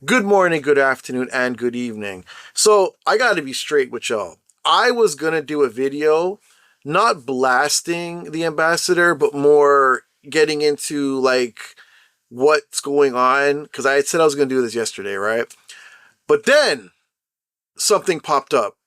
Good morning, good afternoon, and good evening. So, I gotta be straight with y'all. I was gonna do a video, not blasting the ambassador, but more getting into like what's going on. Because I had said I was gonna do this yesterday, right? But then something popped up.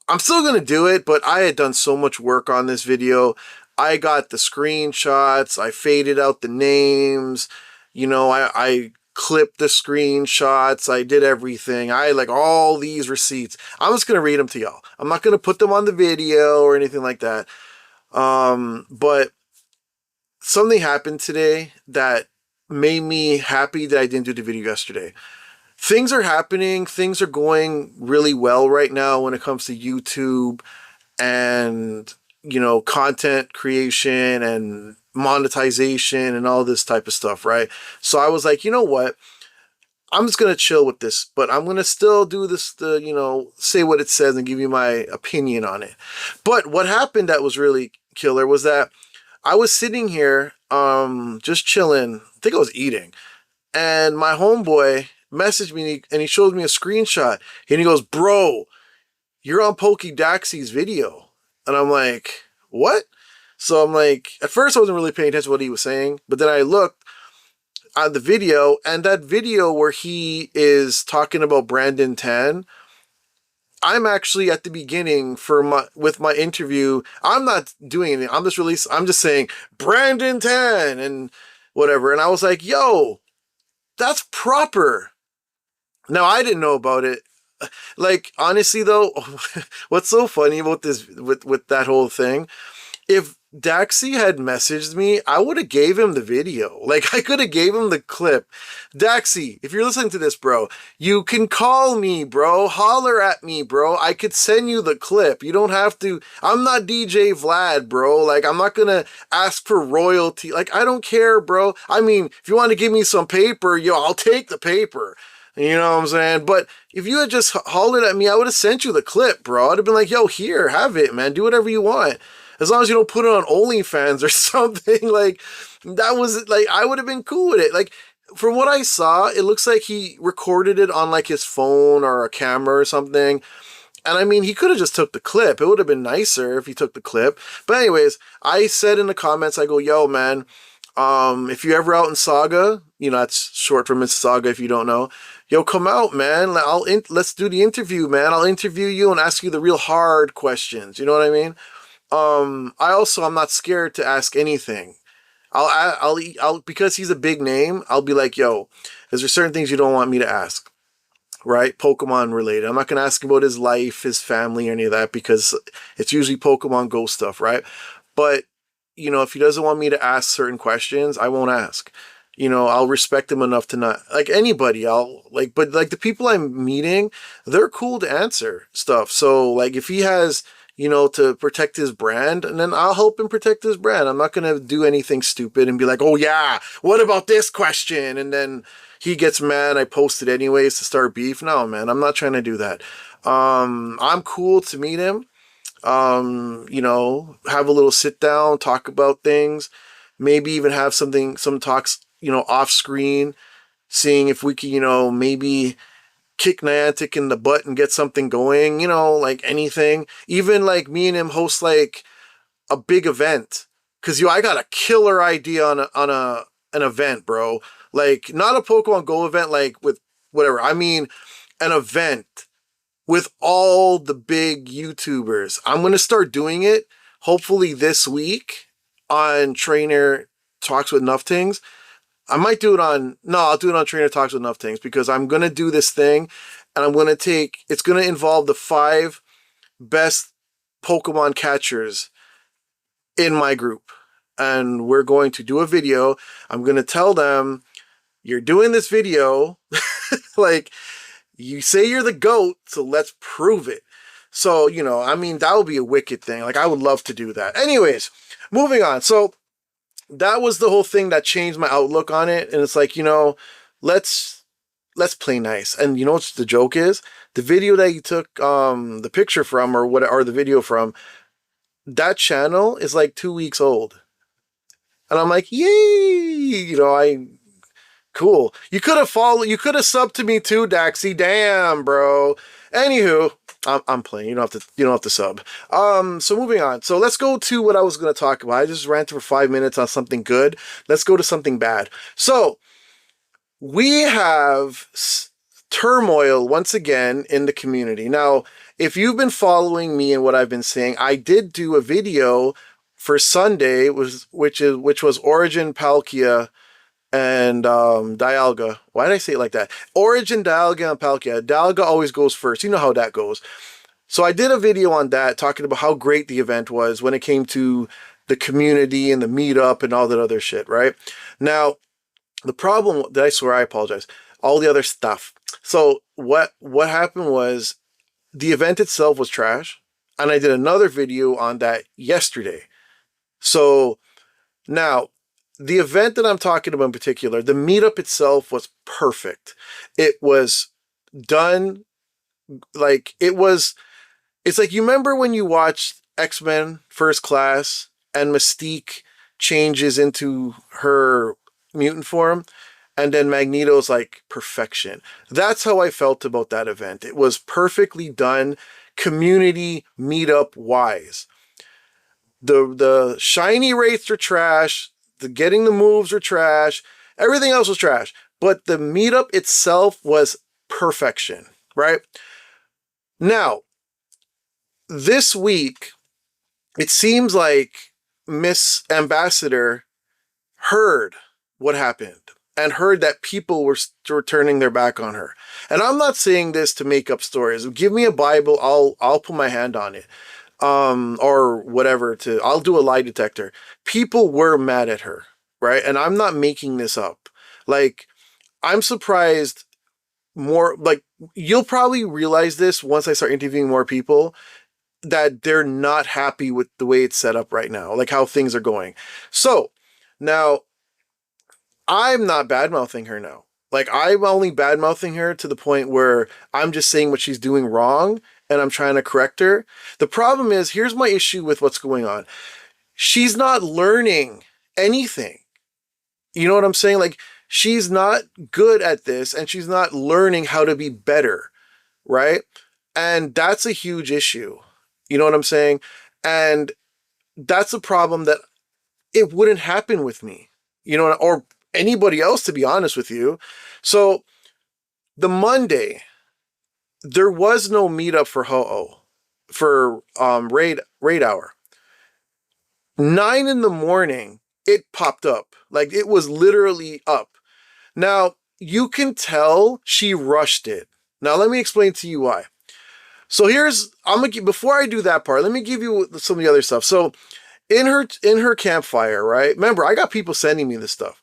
I'm still gonna do it, but I had done so much work on this video. I got the screenshots, I faded out the names, I clipped the screenshots, I did everything. I like all these receipts. I'm just gonna read them to y'all. I'm not gonna put them on the video or anything like that. But something happened today that made me happy that I didn't do the video yesterday. Things are happening, things are going really well right now when it comes to YouTube and content creation and monetization and all this type of stuff, right? So I was like, you know what, I'm just gonna chill with this, but I'm gonna still do this to say what it says and give you my opinion on it. But what happened that was really killer was that I was sitting here just chilling. I think I was eating, and my homeboy messaged me and he showed me a screenshot and he goes, bro, you're on Poké Daxi's video. And I'm like, what? So I'm like, at first I wasn't really paying attention to what he was saying, but then I looked at the video, and that video where he is talking about Brandon 10, I'm actually at the beginning with my interview. I'm not doing anything. I'm just saying Brandon 10 and whatever. And I was like, yo, that's proper. Now I didn't know about it. Like, honestly though, what's so funny about this with that whole thing, if Daxi had messaged me, I would have gave him the video. Like, I could have gave him the clip. Daxi, if you're listening to this, bro, you can call me, bro. Holler at me, bro. I could send you the clip. You don't have to. I'm not DJ Vlad, bro. Like, I'm not gonna ask for royalty. Like, I don't care, bro. I mean, if you want to give me some paper, yo, I'll take the paper. You know what I'm saying? But if you had just hollered at me, I would have sent you the clip, bro. I'd have been like, yo, here, have it, man. Do whatever you want. As long as you don't put it on OnlyFans or something. Like, that was, like, I would have been cool with it. Like, from what I saw, it looks like he recorded it on, like, his phone or a camera or something. And I mean, he could have just took the clip. It would have been nicer if he took the clip. But anyways, I said in the comments, I go, yo, man, if you're ever out in Saga, that's short for Mississauga if you don't know, yo, come out, man. Let's do the interview, man. I'll interview you and ask you the real hard questions. You know what I mean? I'm not scared to ask anything. I'll because he's a big name, I'll be like, yo, is there certain things you don't want me to ask? Right? Pokemon related. I'm not going to ask about his life, his family, or any of that because it's usually Pokemon Go stuff, right? But, if he doesn't want me to ask certain questions, I won't ask. I'll respect him enough to not, like anybody, but like the people I'm meeting, they're cool to answer stuff. So, like, if he has, to protect his brand, and then I'll help him protect his brand. I'm not going to do anything stupid and be like, oh yeah, what about this question? And then he gets mad, I post it anyways to start beef. No, man, I'm not trying to do that. I'm cool to meet him. Have a little sit down, talk about things, maybe even have some talks, off screen, seeing if we can, maybe kick Niantic in the butt and get something going, like anything. Even like me and him host like a big event. Cause I got a killer idea on an event, bro. Like, not a Pokemon Go event, like with whatever. I mean, an event with all the big YouTubers. I'm gonna start doing it hopefully this week on Trainer Talks with Nufftingz. I might do it on, no, I'll do it on Trainer Talks with Nufftingz because I'm gonna do this thing, and it's gonna involve the 5 best Pokemon catchers in my group. And we're going to do a video. I'm gonna tell them, you're doing this video, like, you say you're the GOAT, so let's prove it. So, I mean, that would be a wicked thing. Like, I would love to do that. Anyways, moving on. So, that was the whole thing that changed my outlook on it. And it's like, let's play nice. And you know what the joke is? The video that you took the picture from, or the video from, that channel is like 2 weeks old. And I'm like, yay! Cool. You could have subbed to me too, Daxi. Damn, bro. Anywho, I'm playing. You don't have to sub. So moving on. So let's go to what I was gonna talk about. I just ranted for 5 minutes on something good. Let's go to something bad. So we have turmoil once again in the community. Now, if you've been following me and what I've been saying, I did do a video for Sunday, which was Origin, Palkia, and Dialga. Why did I say it like that? Origin, Dialga, and Palkia. Dialga always goes first. You know how that goes. So I did a video on that, talking about how great the event was when it came to the community and the meetup and all that other shit, right? Now, the problem, I swear, I apologize, all the other stuff. So what happened was the event itself was trash, and I did another video on that yesterday. So now, the event that I'm talking about in particular, the meetup itself was perfect. It was done like it's like, you remember when you watched X-Men First Class and Mystique changes into her mutant form, and then Magneto's like perfection. That's how I felt about that event. It was perfectly done, community meetup wise. The shiny rates are trash. The getting the moves are trash. Everything else was trash. But the meetup itself was perfection, right? Now, this week, it seems like Miss Ambassador heard what happened and heard that people were turning their back on her. And I'm not saying this to make up stories. Give me a Bible, I'll put my hand on it. Or whatever, I'll do a lie detector. People were mad at her, right? And I'm not making this up. Like, I'm surprised more, like, you'll probably realize this once I start interviewing more people, that they're not happy with the way it's set up right now, like how things are going. So, now, I'm not bad-mouthing her now. Like, I'm only bad-mouthing her to the point where I'm just saying what she's doing wrong, and I'm trying to correct her. The problem is, here's my issue with what's going on. She's not learning anything. You know what I'm saying? Like, she's not good at this, and she's not learning how to be better, right? And that's a huge issue. You know what I'm saying? And that's a problem that it wouldn't happen with me, you know, or anybody else, to be honest with you. So the Monday, there was no meetup for Ho-Oh for raid hour. 9 in the morning, it popped up. Like, it was literally up. Now, you can tell she rushed it. Now, let me explain to you why. So before I do that part, let me give you some of the other stuff. So in her campfire, right? Remember, I got people sending me this stuff.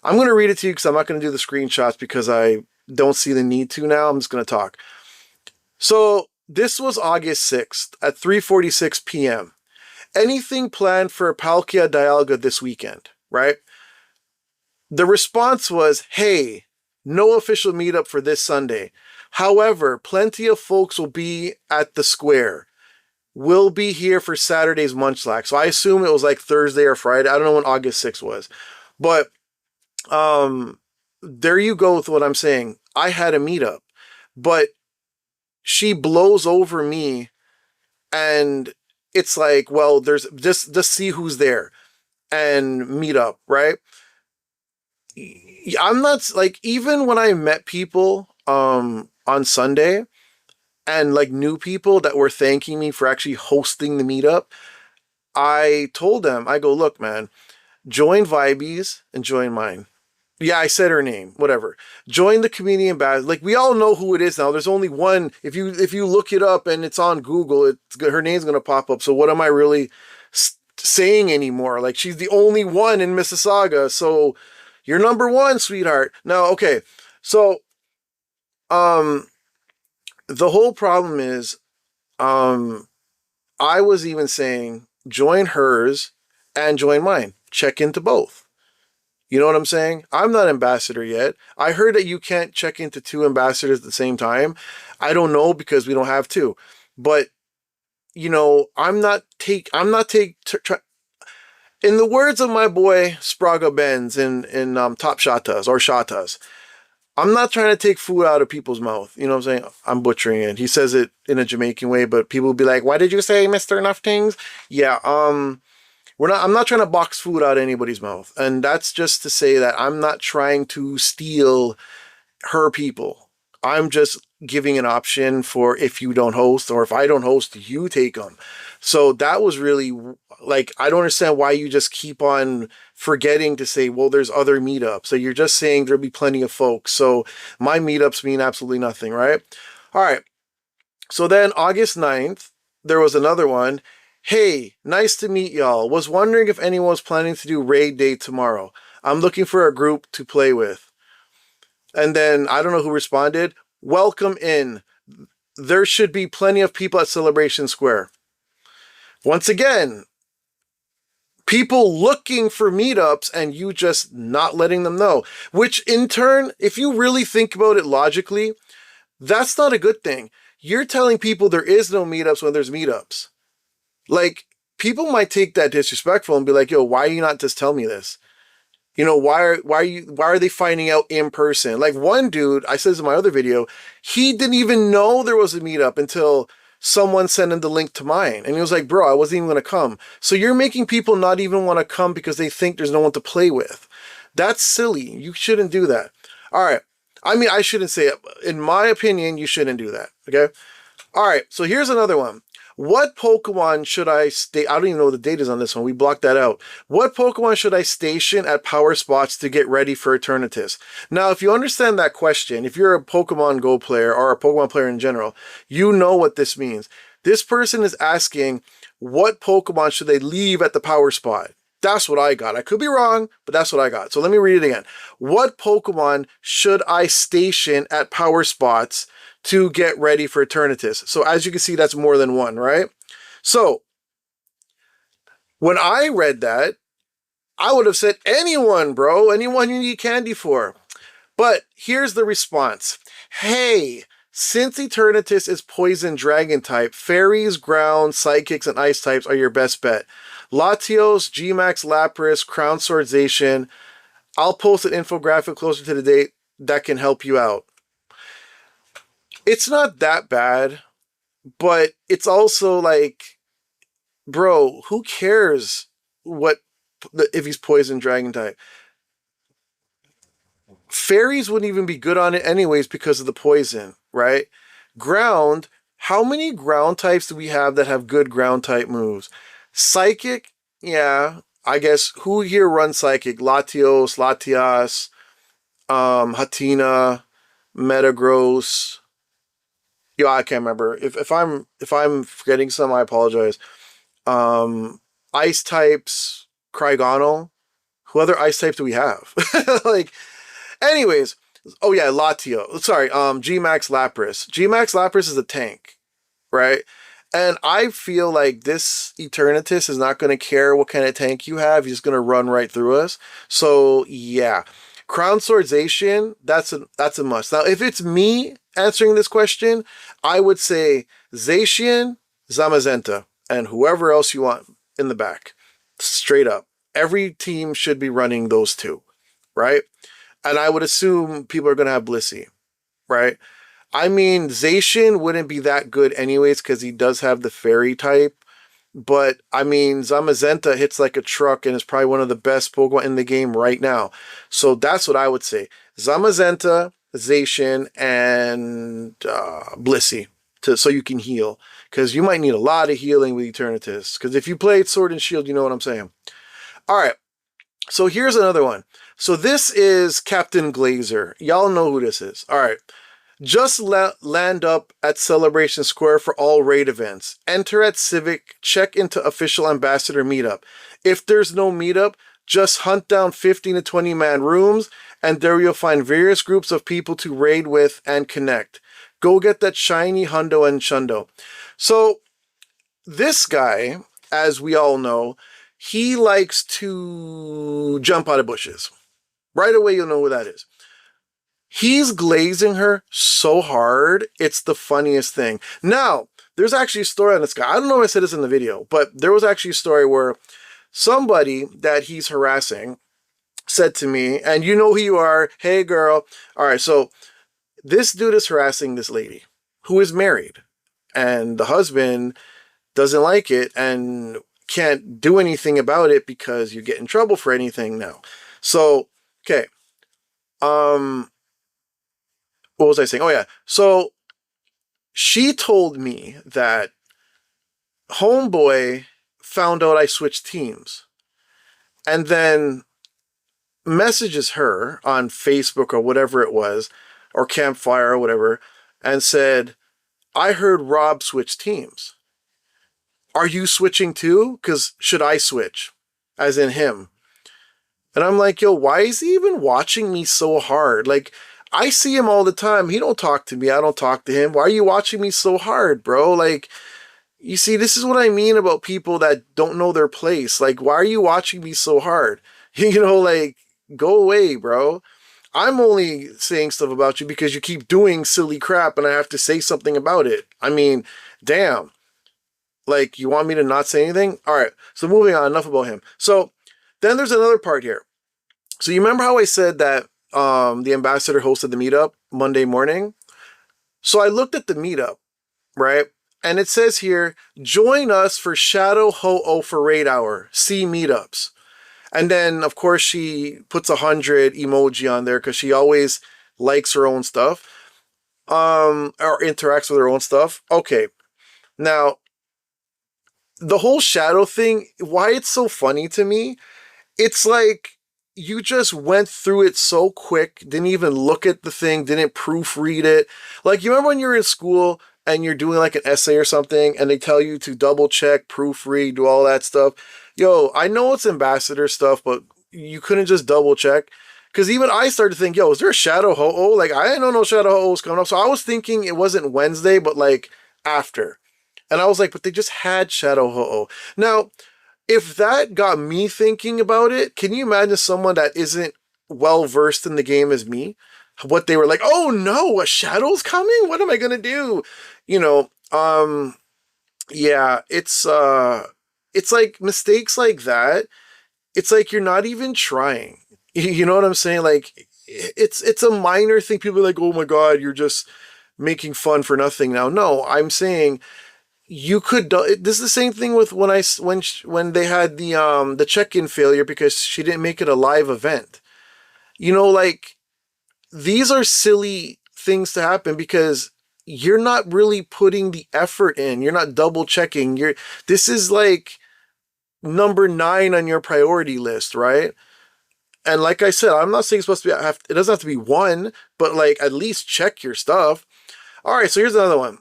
I'm going to read it to you because I'm not going to do the screenshots because I don't see the need to now. I'm just going to talk. So this was August 6th at 3:46 p.m. Anything planned for Palkia Dialga this weekend, right? The response was, hey, no official meetup for this Sunday. However, plenty of folks will be at the square. We'll be here for Saturday's Munchlax. So I assume it was like Thursday or Friday. I don't know when August 6th was. But there you go with what I'm saying. I had a meetup. But she blows over me, and it's like, well, there's just see who's there and meet up, right? I'm not, like, even when I met people on Sunday, and like new people that were thanking me for actually hosting the meetup, I told them, I go, look, man, join Vibeys and join mine. Yeah, I said her name, whatever. Join the community ambassador. Like, we all know who it is now. There's only one. If you look it up and it's on Google, her name's going to pop up. So what am I really saying anymore? Like, she's the only one in Mississauga. So you're number one, sweetheart. Now, okay. So, the whole problem is, I was even saying, join hers and join mine. Check into both. You know what I'm saying? I'm not ambassador yet. I heard that you can't check into 2 ambassadors at the same time. I don't know because we don't have 2. But, you know, In the words of my boy Spraga Benz in Top Shatas or Shatas, I'm not trying to take food out of people's mouth. You know what I'm saying? I'm butchering it. He says it in a Jamaican way, but people will be like, "Why did you say Mr. Nufftingz?" Yeah, I'm not trying to box food out of anybody's mouth. And that's just to say that I'm not trying to steal her people. I'm just giving an option for if you don't host, or if I don't host, you take them. So that was really, like, I don't understand why you just keep on forgetting to say, well, there's other meetups. So you're just saying there'll be plenty of folks. So my meetups mean absolutely nothing, right? All right. So then August 9th, there was another one. Hey, nice to meet y'all. Was wondering if anyone was planning to do raid day tomorrow. I'm looking for a group to play with. And then I don't know who responded. Welcome in. There should be plenty of people at Celebration Square. Once again, people looking for meetups and you just not letting them know. Which in turn, if you really think about it logically, that's not a good thing. You're telling people there is no meetups when there's meetups. Like, people might take that disrespectful and be like, yo, why are you not just telling me this? You know, why are they finding out in person? Like one dude, I said this in my other video, he didn't even know there was a meetup until someone sent him the link to mine. And he was like, bro, I wasn't even going to come. So you're making people not even want to come because they think there's no one to play with. That's silly. You shouldn't do that. All right. I mean, I shouldn't say it. In my opinion, you shouldn't do that. Okay. All right. So here's another one. What Pokemon should I stay? I don't even know what the date is on this one. We blocked that out. What Pokemon should I station at power spots to get ready for Eternatus? Now, if you understand that question, if you're a Pokemon Go player or a Pokemon player in general, you know what this means. This person is asking, what Pokemon should they leave at the power spot? That's what I got. I could be wrong, but that's what I got. So let me read it again. What Pokemon should I station at power spots to get ready for Eternatus? So as you can see, that's more than one, right? So when I read that, I would have said anyone, bro, anyone you need candy for. But here's the response. Hey, since Eternatus is poison dragon type, fairies, ground, psychics, and ice types are your best bet. Latios, Gmax, Lapras, Crown Swordization. I'll post an infographic closer to the date that can help you out. It's not that bad, but it's also like, bro, who cares if he's poison dragon type? Fairies wouldn't even be good on it anyways because of the poison, right? Ground, how many ground types do we have that have good ground type moves? Psychic, yeah, I guess who here runs Psychic? Latios, Latias, Hatina, Metagross. Yo, I can't remember. If I'm forgetting some, I apologize. Ice types, Cryogonal. Who other ice types do we have? Like, anyways. Oh yeah, Latio. Sorry, Gmax Lapras. Gmax Lapras is a tank, right? And I feel like this Eternatus is not going to care what kind of tank you have. He's going to run right through us. So yeah, Crown Swordization, that's a must. Now, if it's me answering this question, I would say Zacian, Zamazenta, and whoever else you want in the back. Straight up. Every team should be running those two, right? And I would assume people are going to have Blissey, right? I mean, Zacian wouldn't be that good anyways because he does have the fairy type. But, I mean, Zamazenta hits like a truck and is probably one of the best Pokemon in the game right now. So that's what I would say. Zamazenta, Zacian, and Blissey so you can heal. Because you might need a lot of healing with Eternatus. Because if you played Sword and Shield, you know what I'm saying. All right. So here's another one. So this is Captain Glazer. Y'all know who this is. All right. Just land up at Celebration Square for all raid events. Enter at Civic, check into official ambassador meetup. If there's no meetup, just hunt down 15 to 20 man rooms and there you'll find various groups of people to raid with and connect. Go get that shiny hundo and shundo. So this guy, as we all know, he likes to jump out of bushes. Right away you'll know who that is. He's glazing her so hard, it's the funniest thing. Now, there's actually a story on this guy. I don't know if I said this in the video, but there was actually a story where somebody that he's harassing said to me, and you know who you are, hey girl. All right, so this dude is harassing this lady who is married, and the husband doesn't like it and can't do anything about it because you get in trouble for anything now. So, okay. What was I saying? Oh yeah. So she told me that homeboy found out I switched teams and then messages her on Facebook or whatever it was, or Campfire or whatever, and said, I heard Rob switch teams. Are you switching too? Because should I switch? As in him. And I'm like, yo, why is he even watching me so hard? Like, I see him all the time. He don't talk to me. I don't talk to him. Why are you watching me so hard, bro? Like, you see, this is what I mean about people that don't know their place. Like, why are you watching me so hard? You know, like, go away, bro. I'm only saying stuff about you because you keep doing silly crap and I have to say something about it. I mean, damn. Like, you want me to not say anything? All right. So moving on, enough about him. So then there's another part here. So you remember how I said that the ambassador hosted the meetup Monday morning? So I looked at the meetup, right? And it says here, join us for Shadow Ho-Oh for Raid Hour. See meetups. And then, of course, she puts 100 emoji on there because she always likes her own stuff, or interacts with her own stuff. Okay. Now, the whole shadow thing, why it's so funny to me, it's like you just went through it so quick, didn't even look at the thing, didn't proofread it. Like, you remember when you're in school and you're doing like an essay or something and they tell you to double check, proofread, do all that stuff? Yo, I know it's ambassador stuff, but you couldn't just double check. Because even I started to think, yo, is there a Shadow Ho-Oh? Like, I didn't know no Shadow Ho-Oh was coming up. So I was thinking it wasn't Wednesday, but like after. And I was like, but they just had Shadow Ho-Oh. Now, if that got me thinking about it, can you imagine someone that isn't well versed in the game as me? What they were like, oh no, a Shadow's coming? What am I gonna do? You know, yeah, it's like mistakes like that. It's like you're not even trying. You know what I'm saying? Like, it's a minor thing. People are like, oh my God, you're just making fun for nothing now. No, I'm saying you could this is the same thing with when they had the check-in failure because she didn't make it a live event. You know, like, these are silly things to happen because you're not really putting the effort in. You're not double checking. This is like number 9 on your priority list, right? And like I said, I'm not saying it's supposed to be it doesn't have to be 1, but like at least check your stuff. All right, so here's another one.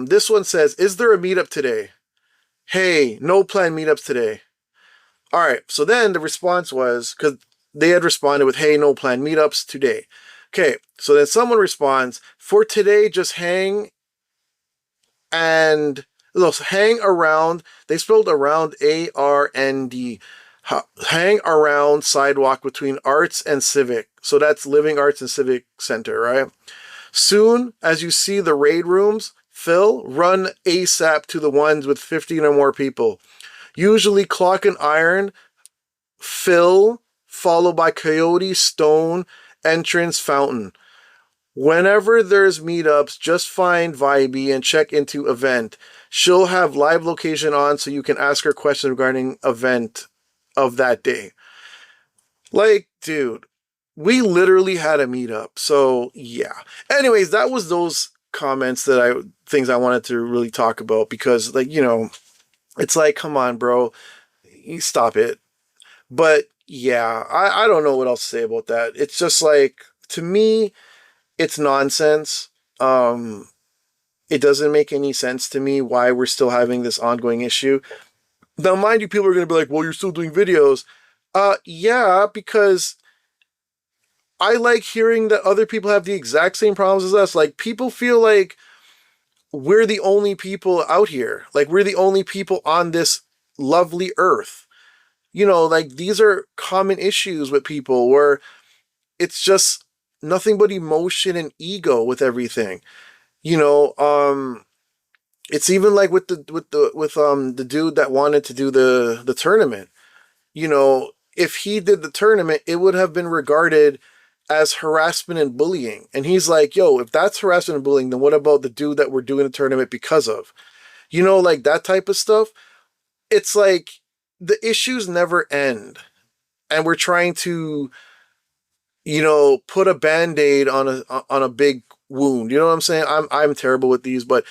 This one says, is there a meetup today? Hey, no planned meetups today. All right, so then the response was, because they had responded with, hey, no planned meetups today. Okay, so then someone responds, for today, just hang around. They spelled around ARND. Hang around sidewalk between Arts and Civic. So that's Living Arts and Civic Center, right? Soon, as you see the raid rooms fill, run ASAP to the ones with 15 or more people. Usually Clock and Iron fill, followed by Coyote, Stone, Entrance, Fountain. Whenever there's meetups, just find Vibey and check into event. She'll have live location on so you can ask her questions regarding event of that day. Like, dude, we literally had a meetup. So yeah. Anyways, that was those comments things I wanted to really talk about because, like, you know, it's like, come on, bro, you stop it. But yeah, I don't know what else to say about that. It's just like, to me, it's nonsense. It doesn't make any sense to me why we're still having this ongoing issue. Now, mind you, people are going to be like, well, you're still doing videos. Yeah, because I like hearing that other people have the exact same problems as us. Like, people feel like we're the only people out here. Like, we're the only people on this lovely earth. You know, like, these are common issues with people where it's just nothing but emotion and ego with everything. You know, It's even like with the dude that wanted to do the tournament. You know, if he did the tournament, it would have been regarded as harassment and bullying. And he's like, yo, if that's harassment and bullying, then what about the dude that we're doing the tournament because of? You know, like that type of stuff. It's like the issues never end. And we're trying to, you know, put a band-aid on a big wound. You know what I'm saying? I'm terrible with these, but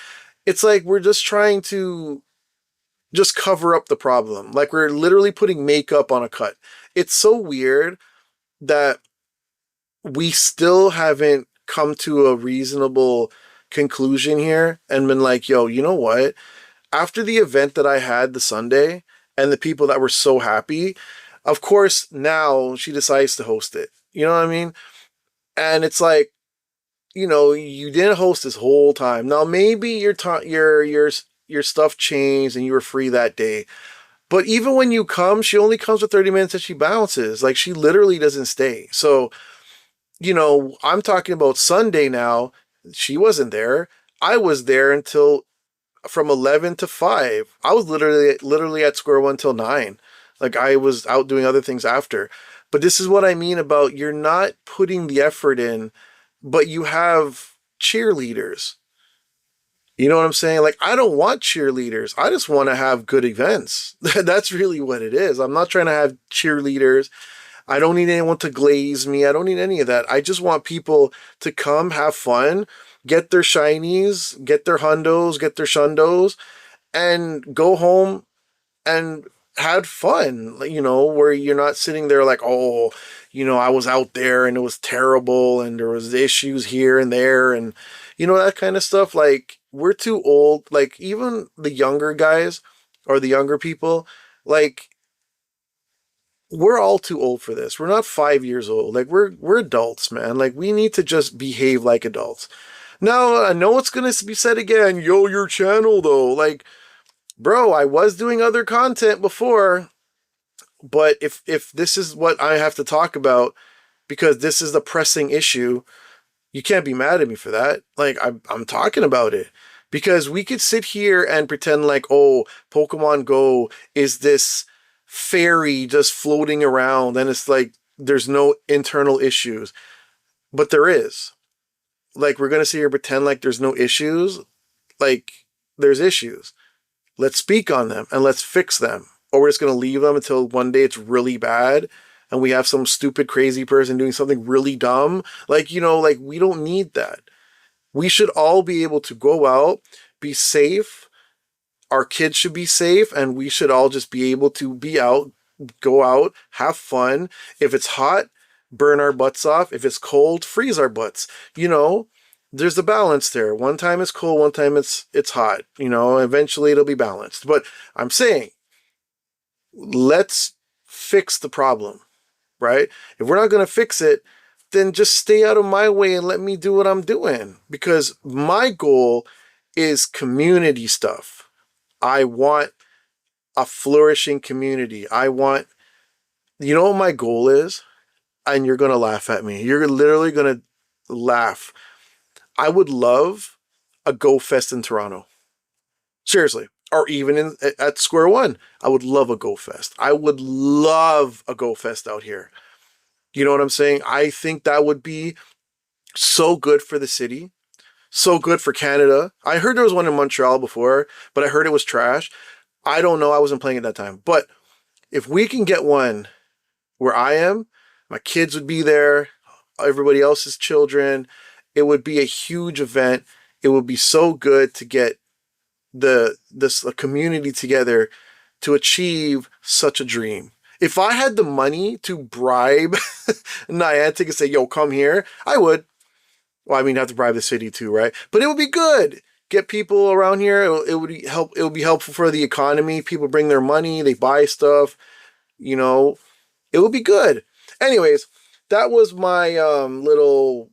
it's like we're just trying to just cover up the problem. Like we're literally putting makeup on a cut. It's so weird that we still haven't come to a reasonable conclusion here and been like, yo, you know what? After the event that I had the Sunday and the people that were so happy, of course, now she decides to host it. You know what I mean? And it's like, you know, you didn't host this whole time. Now maybe your stuff changed and you were free that day. But even when you come, she only comes for 30 minutes and she bounces. Like she literally doesn't stay. So, you know, I'm talking about Sunday now. She wasn't there. I was there until from 11 to 5. I was literally at square one till 9. Like I was out doing other things after. But this is what I mean about you're not putting the effort in, but you have cheerleaders. You know what I'm saying? Like, I don't want cheerleaders. I just want to have good events. That's really what it is. I'm not trying to have cheerleaders. I don't need anyone to glaze me. I don't need any of that. I just want people to come, have fun, get their shinies, get their hundos, get their shundos, and go home and had fun, you know, where you're not sitting there like, oh, you know, I was out there and it was terrible and there was issues here and there and, you know, that kind of stuff. Like, we're too old. Like, even the younger guys or the younger people, like, we're all too old for this. We're not 5 years old. Like, we're adults, man. Like, we need to just behave like adults. Now, I know it's going to be said again, yo, your channel, though. Like, bro, I was doing other content before, but if this is what I have to talk about because this is the pressing issue, you can't be mad at me for that. Like I'm talking about it because we could sit here and pretend like, oh, Pokemon Go is this fairy just floating around and it's like there's no internal issues, but there is. Like we're gonna sit here and pretend like there's no issues. Like there's issues. Let's speak on them and let's fix them. Or we're just going to leave them until one day it's really bad and we have some stupid, crazy person doing something really dumb. Like, you know, like we don't need that. We should all be able to go out, be safe. Our kids should be safe and we should all just be able to be out, go out, have fun. If it's hot, burn our butts off. If it's cold, freeze our butts. You know, there's a balance there. One time it's cold, one time it's hot. You know, eventually it'll be balanced. But I'm saying, let's fix the problem, right? If we're not going to fix it, then just stay out of my way and let me do what I'm doing. Because my goal is community stuff. I want a flourishing community. I want, you know what my goal is? And you're going to laugh at me. You're literally going to laugh. I would love a Go Fest in Toronto. Seriously. Or even at Square One. I would love a Go Fest. I would love a Go Fest out here. You know what I'm saying? I think that would be so good for the city. So good for Canada. I heard there was one in Montreal before, but I heard it was trash. I don't know. I wasn't playing at that time. But if we can get one where I am, my kids would be there, everybody else's children. It would be a huge event. It would be so good to get this community together to achieve such a dream. If I had the money to bribe Niantic and say, yo, come here, I would. Well, I mean, have to bribe the city too, right? But it would be good. Get people around here. It would help. It would be helpful for the economy. People bring their money. They buy stuff. You know, it would be good. Anyways, that was my little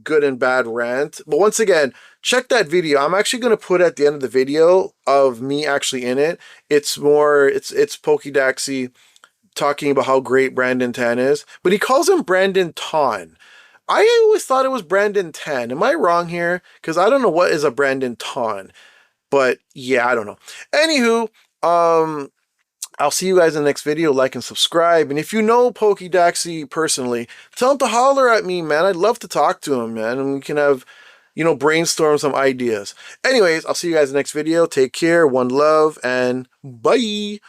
good and bad rant. But once again, check that video. I'm actually going to put at the end of the video of me actually in it. It's Poké Daxi talking about how great Brandon Tan is. But he calls him Brandon Ton. I always thought it was Brandon 10. Am I wrong here? Because I don't know what is a Brandon Ton. But yeah, I don't know. Anywho, I'll see you guys in the next video. Like and subscribe. And if you know Poké Daxi personally, tell him to holler at me, man. I'd love to talk to him, man. And we can have, you know, brainstorm some ideas. Anyways, I'll see you guys in the next video. Take care. One love and bye.